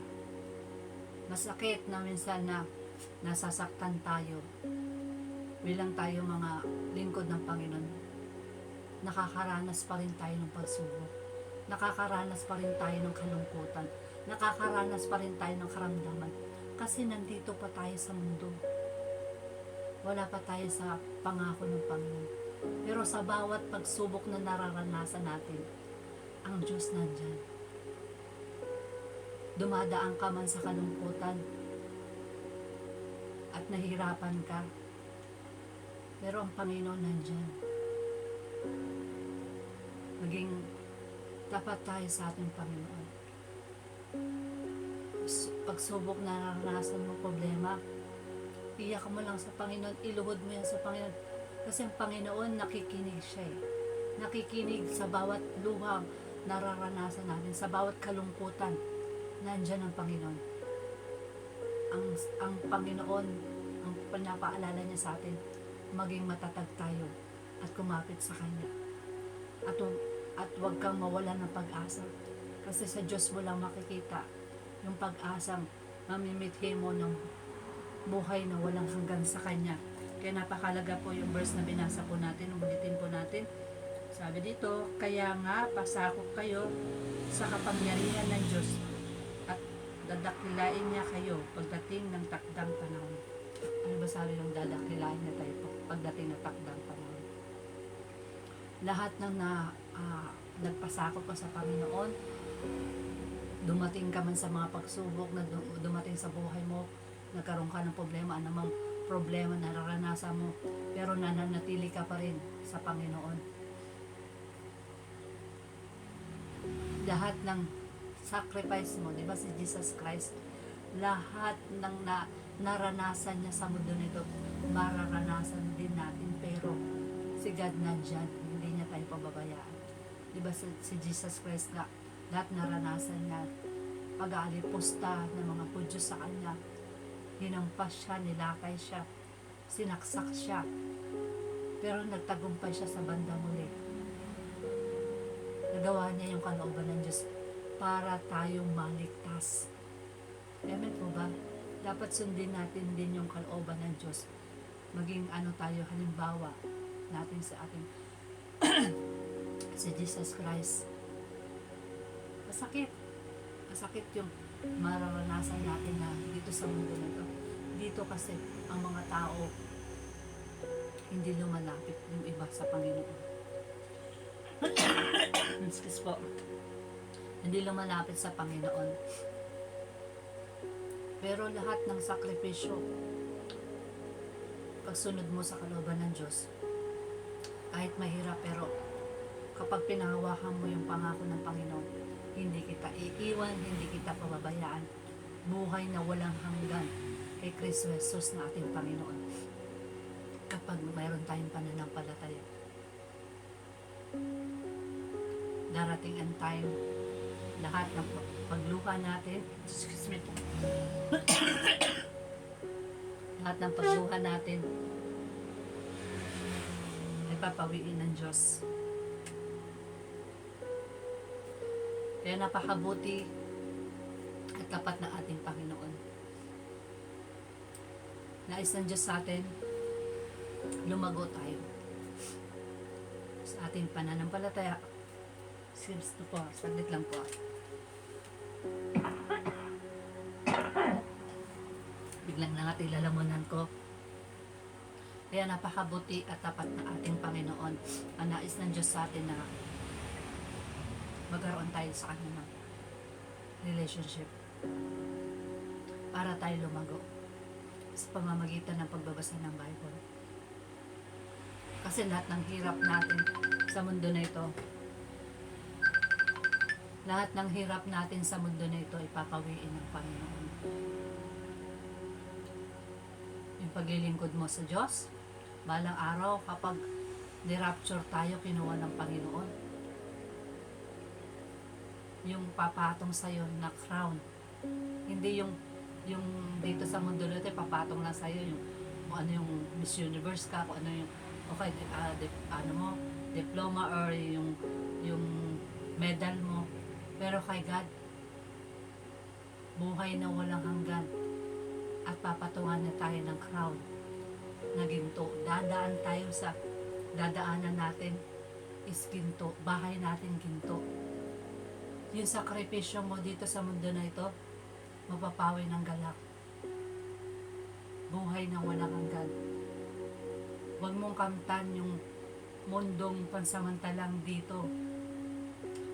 Masakit na minsan na nasasaktan tayo bilang tayo mga lingkod ng Panginoon. Nakakaranas pa rin tayo ng pagsubok. Nakakaranas pa rin tayo ng kalungkutan. Nakakaranas pa rin tayo ng karamdaman. Kasi nandito pa tayo sa mundo. Wala pa tayo sa pangako ng Panginoon. Pero sa bawat pagsubok na nararanasan natin, ang Diyos nandyan. Dumadaan ka man sa kalungkutan at nahirapan ka, pero ang Panginoon nandyan. Maging tapat tayo sa ating Panginoon. Pagsubok na naranasan mo problema, iyak mo lang sa Panginoon, iluhod mo yan sa Panginoon. Kasi ang Panginoon, nakikinig siya eh. Nakikinig sa bawat luhang nararanasan natin, sa bawat kalungkutan, nandyan ang Panginoon. Ang Panginoon, ang pinapaalala niya sa atin, maging matatag tayo at kumapit sa Kanya. At huwag kang mawalan ng pag-asa. Kasi sa Diyos mo lang makikita yung pag-asang mamimithi mo ng buhay na walang hanggan sa Kanya. Kaya napakalaga po yung verse na binasa po natin, ulitin po natin. Sabi dito, kaya nga pasakop kayo sa kapangyarihan ng Diyos at dadakilain niya kayo pagdating ng takdang panahon. Ano ba sabi ng dadakilain niya tayo pagdating ng takdang panahon? Lahat ng nagpasakop ka sa Panginoon, dumating ka man sa mga pagsubok na dumating sa buhay mo, nagkaroon ka ng problema, anumang problema na naranasan mo, pero nananatili ka pa rin sa Panginoon. Lahat ng sacrifice mo, di ba si Jesus Christ, lahat ng naranasan niya sa mundo nito, mararanasan din natin, pero si God nandyan, hindi niya tayo pababayaan. Di ba si Jesus Christ na lahat naranasan niya, pag-aalipusta ng mga Hudyo sa Kanya, hinampas siya, nilakay siya, sinaksak siya, pero nagtagumpay siya sa bandang muli. Nagawa niya yung kalooban ng Diyos para tayong maligtas. Amen po ba? Dapat sundin natin din yung kalooban ng Diyos. Maging tayo, halimbawa natin sa ating si Jesus Christ. Masakit yung mararanasan natin na dito sa mundo na ito. Dito kasi ang mga tao hindi lumalapit yung iba sa Panginoon. Excuse po. Hindi lumalapit sa Panginoon. Pero lahat ng sakripisyo, pagsunod mo sa kalooban ng Diyos, kahit mahirap, pero kapag pinahawakan mo yung pangako ng Panginoon, hindi kita iiwan, hindi kita pababayaan. Buhay na walang hanggan kay Kristo Jesus na ating Panginoon. Kapag mayroon tayong pananampalataya, darating ang time, lahat ng pagluha natin, excuse me po, lahat ng pagluha natin ay papawiin ng Diyos. Kaya napakabuti at tapat na ating Panginoon. Nais ng Diyos sa atin, lumago tayo sa ating pananampalataya. Excuse po, saglit lang po. Biglang natin lalamunan ko. Kaya napakabuti at tapat na ating Panginoon. Ang nais ng Diyos sa atin na magkaroon tayo sa Kanya ng relationship para tayo lumago sa pamamagitan ng pagbabasa ng Bible. Kasi lahat ng hirap natin sa mundo na ito, lahat ng hirap natin sa mundo na ito ipapawiin ng Panginoon. Yung paglilingkod mo sa Diyos, balang araw kapag ni-rapture tayo, kinuha ng Panginoon, yung papatong sa'yo na crown. Hindi yung dito sa mundo na ito, papatong lang sa'yo yung kung ano yung Miss Universe ka, kung ano yung okay, diploma or yung medal mo. Pero kay God, buhay na walang hanggan at papatungan na tayo ng crown na ginto. Dadaan tayo sa dadaanan natin is ginto. Bahay natin ginto. Yung sakripisyo mo dito sa mundo na ito, mapapawi ng galak. Buhay na walang hanggan. Huwag mong kamtan yung mundong pansamantalang dito.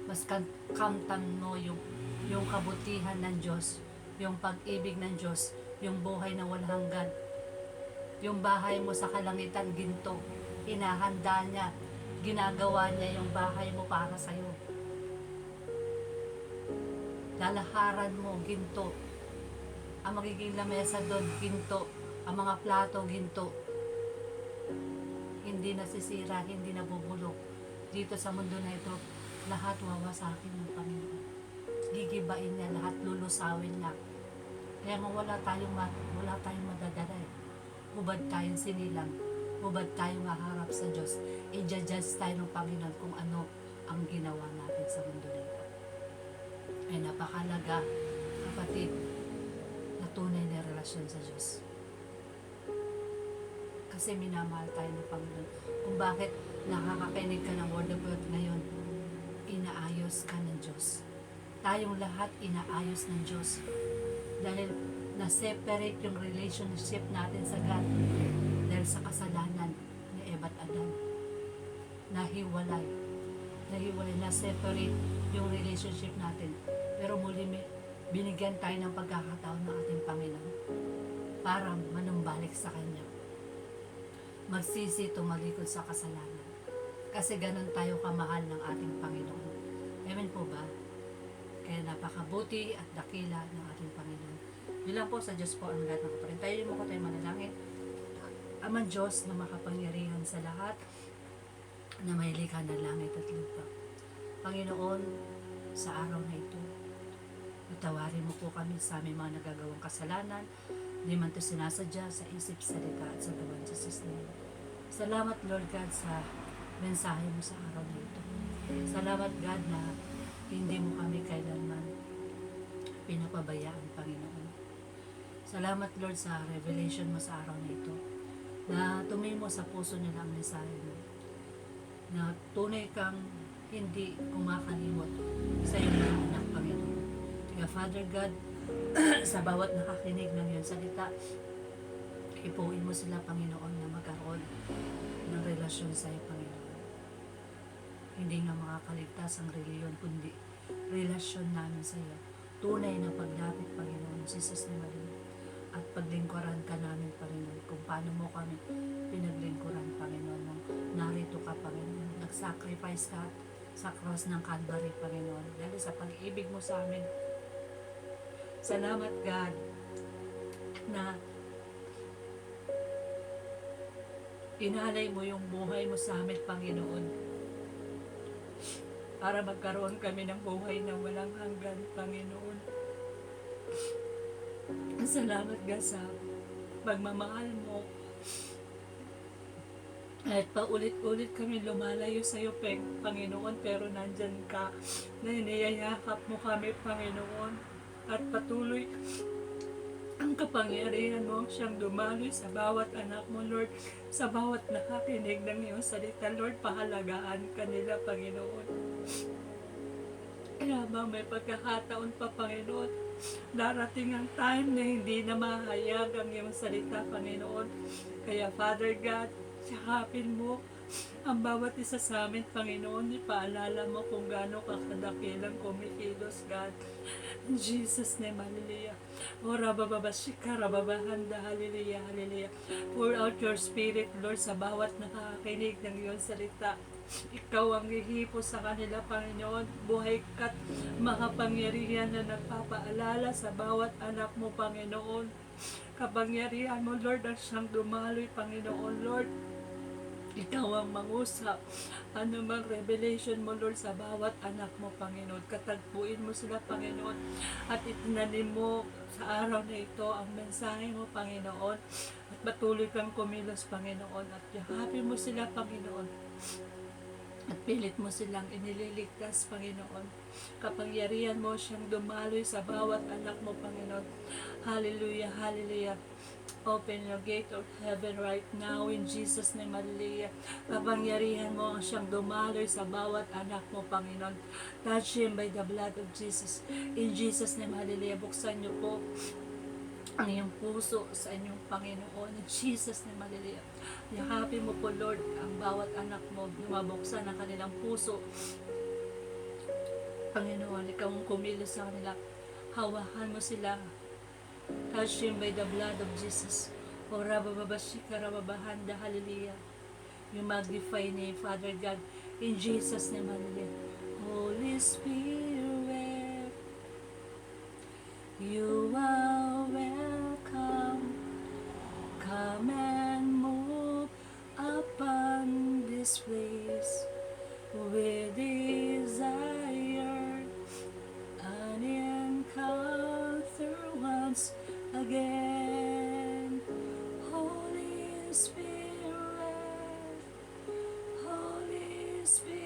Mas kamtan mo yung kabutihan ng Diyos, yung pag-ibig ng Diyos, yung buhay na walang hanggan. Yung bahay mo sa kalangitan, ginto. Hinahanda niya ginagawa niya yung bahay mo para sa'yo. Lalaharan mo, ginto. Ang magiging lamesa doon, ginto. Ang mga plato, ginto. Hindi nasisira, hindi nabubulok. Dito sa mundo na ito, lahat wawasakin ng Panginoon. Gigibain niya, lahat lulusawin niya. Kaya nga wala tayong madadala eh. Hubad tayong sinilang. Hubad tayong haharap sa Diyos. I-judge tayo ng Panginoon kung ano ang ginawa natin sa mundo na ito. Ay napakalaga, kapatid, na tunay na relasyon sa Diyos. Kasi minamahal tayo ng Panginoon. Kung bakit nakakakinig ka ng Word of God ngayon, inaayos ka ng Diyos. Tayong lahat inaayos ng Diyos. Dahil na-separate yung relationship natin sa God dahil sa kasalanan ni Eva at Adan. Nahiwalay, na-separate yung relationship natin. Pero muli binigyan tayo ng pagkakataon ng ating Panginoon para manumbalik sa Kanya. Magsisi, tumalikod sa kasalanan. Kasi ganun tayo kamahal ng ating Panginoon. Amen po ba? Kaya napakabuti at dakila ng ating Panginoon. Yun lang po, sa Diyos po ang lahat ng kapatid. Tayo mo ko tayo manalangin. Amang Diyos na makapangyarihan sa lahat, na may likha ng langit at lupa. Panginoon, sa araw na ito, itawarin mo po kami sa aming mga nagagawang kasalanan, di man ito sinasadya sa isip, salita at sa gawa sa Jesus name. Salamat Lord God sa mensahe mo sa araw na ito. Salamat God na hindi mo kami kailanman pinapabayaan, Panginoon. Salamat Lord sa revelation mo sa araw na ito, na tumimo sa puso nila ang mensahe mo, na tunay kang hindi kumakalimot sa iyong mga anak, Panginoon. Kaya Father God, sa bawat nakakinig ng iyong salita, ipuin mo sila, Panginoon, na magkaroon ng relasyon sa iyo, Panginoon. Hindi nga makakaligtas ang reliyon, kundi relasyon namin sa iyo. Tunay na paglapit, Panginoon, Jesus ni Maria. At paglingkuran ka namin, Panginoon, kung paano mo kami pinaglingkuran, Panginoon, nung narito ka, Panginoon. Nag-sacrifice ka sa cross ng Calvary, Panginoon, dahil sa pag-ibig mo sa amin. Salamat, God, na inalay mo yung buhay mo sa amin, Panginoon, para magkaroon kami ng buhay na walang hanggan, Panginoon. Salamat, God, sa pagmamahal mo. At paulit-ulit kami lumalayo sa iyo, Panginoon, pero nandyan ka, na iniyayakap mo kami, Panginoon, at patuloy ang kapangyarihan mo siyang dumaloy sa bawat anak mo, Lord, sa bawat nakakinig ng iyong salita, Lord, pahalagaan kanila, Panginoon. Kaya ba may pagkakataon pa, Panginoon, darating ang time na hindi na mahayag ang iyong salita, Panginoon. Kaya, Father God, yakapin mo ang bawat isa sa amin, Panginoon. Ipaalala mo kung gaano kakadakilang kumikilos, God. In Jesus' name, hallelujah. O rabababashika, rababahanda, hallelujah, hallelujah. Pour out your spirit, Lord, sa bawat nakakakinig ng iyong salita. Ikaw ang hihipo sa kanila, Panginoon. Buhay ka't makapangyarihan na nagpapaalala sa bawat anak mo, Panginoon. Kapangyarihan mo, Lord, ang siyang dumaloy, Panginoon, Lord. Ikaw ang mangusap. Ano mang revelation mo, Lord, sa bawat anak mo, Panginoon. Katagpuin mo sila, Panginoon. At itinanim mo sa araw na ito ang mensahe mo, Panginoon. At patuloy kang kumilos, Panginoon. At yakapin mo sila, Panginoon. At pilit mo silang inililigtas, Panginoon. Kapangyarihan mo siyang dumaloy sa bawat anak mo, Panginoon. Hallelujah, hallelujah. Open your gate of heaven right now in Jesus' name, hallelujah. Kapangyarihan mo ang siyang dumaloy sa bawat anak mo, Panginoon. Touch him by the blood of Jesus. In Jesus' name, hallelujah. Buksan niyo po ang iyong puso sa inyong Panginoon. In Jesus' name, hallelujah. Yakapin mo po, Lord, ang bawat anak mo na mabuksan ang kanilang puso. Panginoon, ikaw ang kumilos sa kanila. Hawakan mo sila. Touch him by the blood of Jesus. O rabababashika, rababahanda, hallelujah. You magnify name, Father God. In Jesus' name, hallelujah. Holy Spirit, you are welcome. Come and move upon this place. We desire an encounter once again. Holy Spirit, Holy Spirit.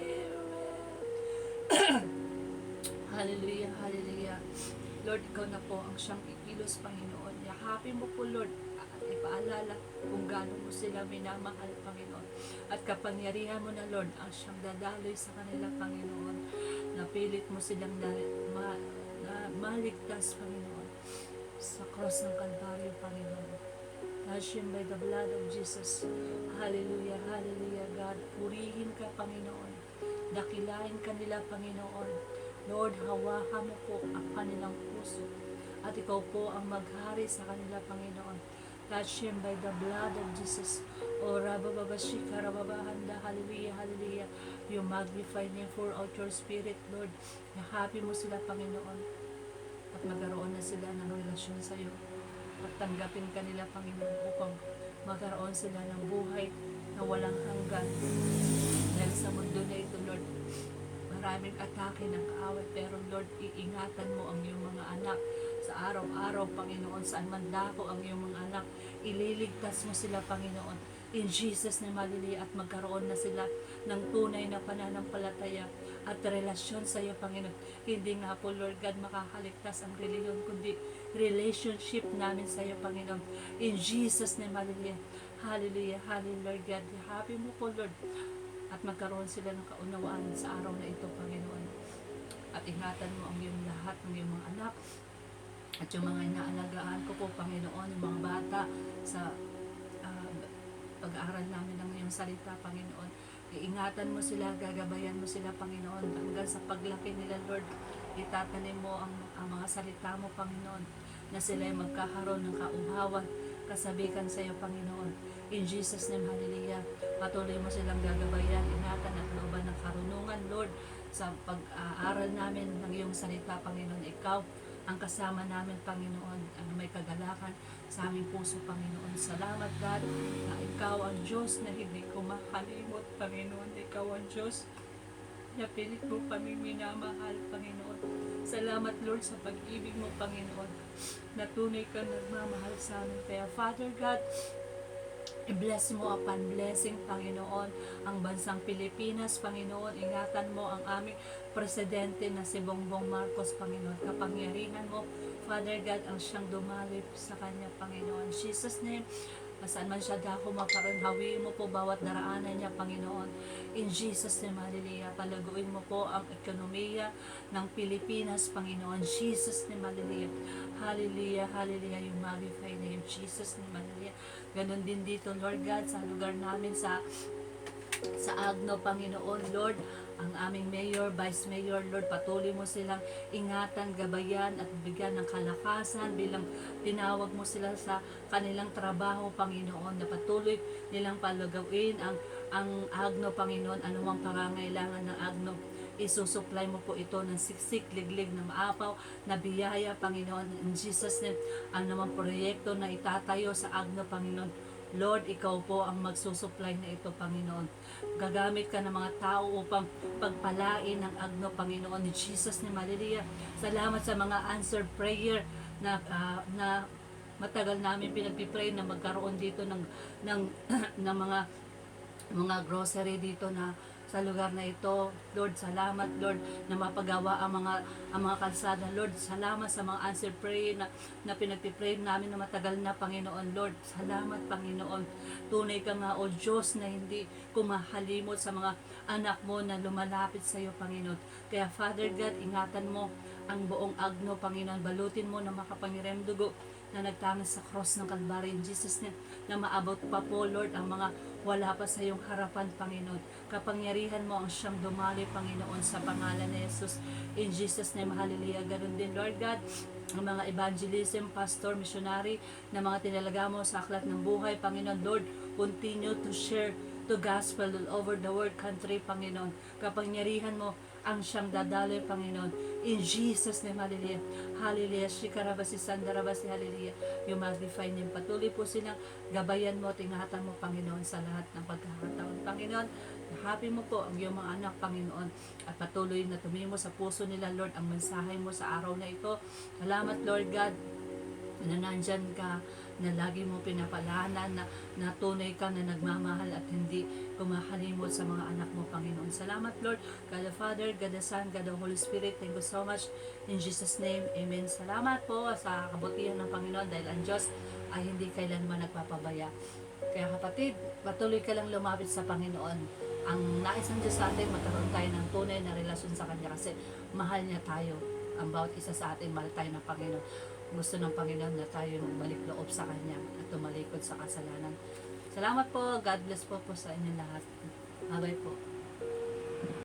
Hallelujah, hallelujah. Lord, ikaw na po ang siyang ikilos, Panginoon. Yakapin mo po, Lord, at ipaalala kung gaano mo sila minamahal, Panginoon. At kapangyarihan mo na, Lord, ang siyang dadaloy sa kanila, Panginoon. Napilit mo silang maligtas, Panginoon, sa cross ng Kalbaryo, Panginoon. Hashim by the blood of Jesus. Hallelujah, hallelujah, God. Purihin ka, Panginoon. Dakilain ka nila, Panginoon. Lord, hawakan mo po ang kanilang puso. At ikaw po ang maghari sa kanila, Panginoon. Touch him by the blood of Jesus. O Rabababashika, Rababahanda, hallelujah, hallelujah. You magnify name, pour out your spirit, Lord. Yakapin mo sila, Panginoon. At magkaroon na sila ng relasyon sa iyo. At tanggapin ka nila, Panginoon, upang magkaroon sila ng buhay na walang hanggan. Dahil sa mundo na ito, Lord, maraming atake ng kaaway, pero Lord, iingatan mo ang iyong mga anak sa araw-araw, Panginoon, saan man dako ang iyong mga anak, ililigtas mo sila, Panginoon, in Jesus na malili, at magkaroon na sila ng tunay na pananampalataya at relasyon sa iyo, Panginoon. Hindi nga po, Lord God, makakaligtas ang reliyon, kundi relationship namin sa iyo, Panginoon, in Jesus na malili. Hallelujah, hallelujah, Lord God. Happy mo po, Lord, at magkaroon sila ng kaunawaan sa araw na ito, Panginoon. At ingatan mo ang iyong lahat ng iyong mga anak at yung mga inaalagaan ko po, Panginoon, yung mga bata sa pag-aaral namin ng iyong salita, Panginoon. Iingatan mo sila, gagabayan mo sila, Panginoon, hanggang sa paglaki nila, Lord. Itatanim mo ang mga salita mo, Panginoon, na sila ay magkakaroon ng kauhawan, kasabikan sa iyo, Panginoon. In Jesus' name, hallelujah. Patuloy mo silang gagabayan, ingatan at looban ng karunungan, Lord, sa pag-aaral namin ng iyong salita, Panginoon. Ikaw ang kasama namin, Panginoon, ang may kagalakan sa aming puso, Panginoon. Salamat, God, na ikaw ang Diyos na hindi ko makalimot, Panginoon. Ikaw ang Diyos na pilit mo kami minamahal, Panginoon. Salamat, Lord, sa pag-ibig mo, Panginoon, na tunay kang nagmamahal sa amin. Kaya, Father God, i-bless mo upon blessing, Panginoon, ang bansang Pilipinas, Panginoon. Ingatan mo ang aming presidente na si Bongbong Marcos, Panginoon. Kapangyarihan mo, Father God, ang siyang dumalip sa kanya, Panginoon. Jesus' name, saan man siya dako makaroon, hawiin mo po bawat daraanan niya, Panginoon. In Jesus' name, hallelujah. Palaguin mo po ang ekonomiya ng Pilipinas, Panginoon. Jesus' name, hallelujah. Hallelujah, hallelujah. You magnify name, Jesus' name, hallelujah. Ganon din dito, Lord God, sa lugar namin, sa Agno, Panginoon, Lord, ang aming mayor, vice mayor, Lord, patuloy mo silang ingatan, gabayan at bigyan ng kalakasan bilang tinawag mo sila sa kanilang trabaho, Panginoon, na patuloy nilang palagawin ang Agno, Panginoon, anumang pangangailangan ng Agno. Isusupply mo po ito ng siksik, liglig na maapaw na biyaya, Panginoon, in Jesus' name. Ang namang proyekto na itatayo sa Agno, Panginoon, Lord, ikaw po ang magsusupply na ito, Panginoon. Gagamit ka ng mga tao upang pagpalain ang Agno, Panginoon, ni Jesus ni Maria. Salamat sa mga answered prayer na matagal namin pinagpipray na magkaroon dito ng ng mga grocery dito na sa lugar na ito. Lord, salamat, Lord, na mapagawa ang mga kalsada. Lord, salamat sa mga answered prayer na pinagpipray namin na matagal na, Panginoon. Lord, salamat, Panginoon. Tunay ka nga, O Diyos, na hindi kumahalimot sa mga anak mo na lumalapit sa iyo, Panginoon. Kaya, Father God, ingatan mo ang buong Agno, Panginoon. Balutin mo na makapangyarihang dugo na nagtamas sa cross ng Kalbaryo, in Jesus' name, na maabot pa po, Lord, ang mga wala pa sa iyong harapan, Panginoon. Kapangyarihan mo ang siyang dumali, Panginoon, sa pangalan ni Jesus. In Jesus' name, hallelujah. Ganun din, Lord God, ang mga evangelism, pastor, missionary, na mga tinalaga mo sa aklat ng buhay, Panginoon, Lord, continue to share to gospel all over the world country, Panginoon. Kapangyarihan mo ang siyang dadaloy, Panginoon. In Jesus' name, hallelujah. Hallelujah. Shikarabasi, sandarabasi, hallelujah. You magnify name. Patuloy po silang gabayan mo, tingatan mo, Panginoon, sa lahat ng pagkakataon. Panginoon, happy mo po ang iyong mga anak, Panginoon. At patuloy na tumimo sa puso nila, Lord, ang mensahe mo sa araw na ito. Salamat, Lord God, na nandyan ka, na lagi mo pinapalanan, na tunay ka na nagmamahal at hindi kumakalimot sa mga anak mo, Panginoon. Salamat, Lord, God the Father, God the Son, God the Holy Spirit. Thank you so much. In Jesus' name, Amen. Salamat po sa kabutihan ng Panginoon dahil ang Diyos ay hindi kailanman nagpapabaya. Kaya kapatid, patuloy ka lang lumapit sa Panginoon. Ang nais ng Diyos sa atin, magkaroon tayo ng tunay na relasyon sa Kanya kasi mahal niya tayo. Ang bawat isa sa atin, mahal tayo ng Panginoon. Gusto ng Panginoon na tayo balik loob sa Kanya at tumalikod sa kasalanan. Salamat po. God bless po sa inyo lahat. Bye-bye po.